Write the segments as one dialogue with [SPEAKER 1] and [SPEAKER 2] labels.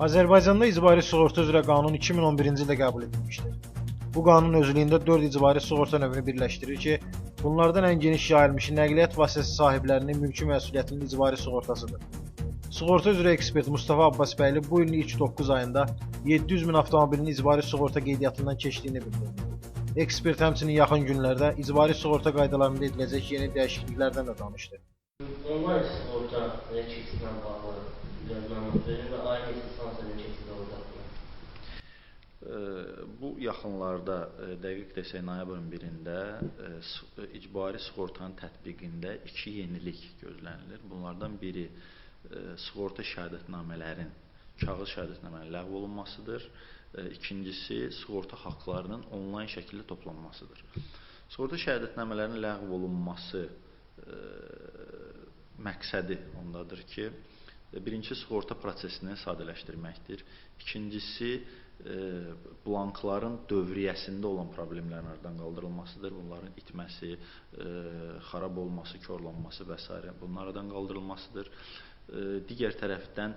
[SPEAKER 1] Azərbaycanda icbari sığorta üzrə qanun 2011-ci ildə qəbul edilmişdir. Bu qanun özlüyündə 4 icbari sığorta növünü birləşdirir ki, bunlardan ən geniş yayılmışı nəqliyyat vasitəsi sahiblərinin mülki məsuliyyətinin icbari sığortasıdır. Sığorta üzrə ekspert Mustafa Abbasbəyli bu ilin ilk 9 ayında 700 min avtomobilin icbari sığorta qeydiyyatından keçdiyini bildirdi. Ekspert həmçinin yaxın günlərdə icbari sığorta qaydalarında ediləcək yeni dəyişikliklərdən də danışdı.
[SPEAKER 2] Onlayn sığorta çəkisindən bağlı məlumat verin və ayrı instansiyanın çəkisi olacaq.
[SPEAKER 3] Bu yaxınlarda, dəqiq desək noyabrın 1-də icbari sığortanın tətbiqində 2 yenilik gözlənilir. Bunlardan biri sığorta şəhadətnamələrin, kağız şəhadətnamələrin ləğv olunmasıdır. İkincisi, sığorta haqlarının onlayn şəkildə toplanmasıdır. Sığorta şəhadətnamələrinin ləğv olunması məqsədi ondadır ki, birincisi sığorta prosesini sadələşdirməkdir. İkincisi, blankların dövriyyəsində olan problemlərin aradan qaldırılmasıdır. Bunların itməsi, xarab olması, korlanması və s. bunlardan qaldırılmasıdır. Digər tərəfdən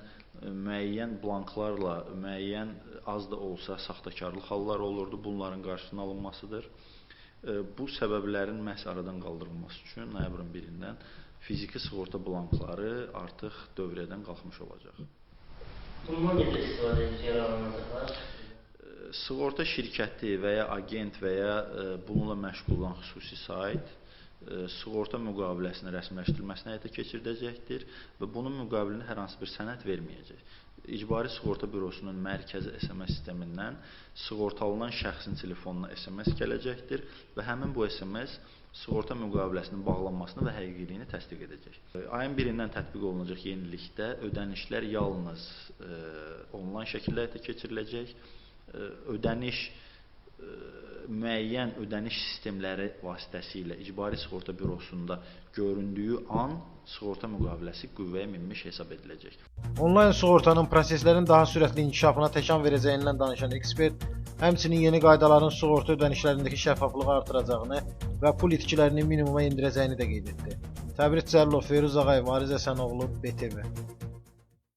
[SPEAKER 3] müəyyən blanklarla, müəyyən az da olsa saxtakarlıq halları olurdu. Bunların qarşısının alınmasıdır. Bu səbəblərin məhz aradan qaldırılması üçün noyabrın 1-dən fiziki sığorta blankları artıq dövriyyədən qalxmış olacaq.
[SPEAKER 2] Bundan necə istifadə yararlanacaqlar?
[SPEAKER 3] Sığorta şirkəti və ya agent və ya bununla məşğul olan xüsusi sayt sığorta müqaviləsinin rəsmiləşdirilməsini həyata keçirdəcəkdir və bunun müqabilində hər hansı bir sənəd verməyəcək. İcbari Sığorta Bürosunun mərkəzi SMS sistemindən sığortalınan şəxsin telefonuna SMS gələcəkdir və həmin bu SMS sığorta müqaviləsinin bağlanmasını və həqiqiliyini təsdiq edəcək. Ayın 1-dən tətbiq olunacaq yenilikdə ödənişlər yalnız onlayn şəkildə həyata keçiriləcək. Ödəniş müəyyən ödəniş sistemləri vasitəsilə İcbari Sığorta Bürosunda göründüyü an sığorta müqaviləsi qüvvəyə minmiş hesab ediləcək.
[SPEAKER 1] Onlayn sığortanın proseslərin daha sürətli inkişafına təkan verəcəyindən danışan ekspert, həmçinin yeni qaydaların sığorta ödənişlərindəki şəffaflığı artıracağını və pul itkilərini minimuma endirəcəyini də qeyd etdi. Təbriz Cəllov, Firuz Ağayev, Ariz Əsənoğlu, BTV.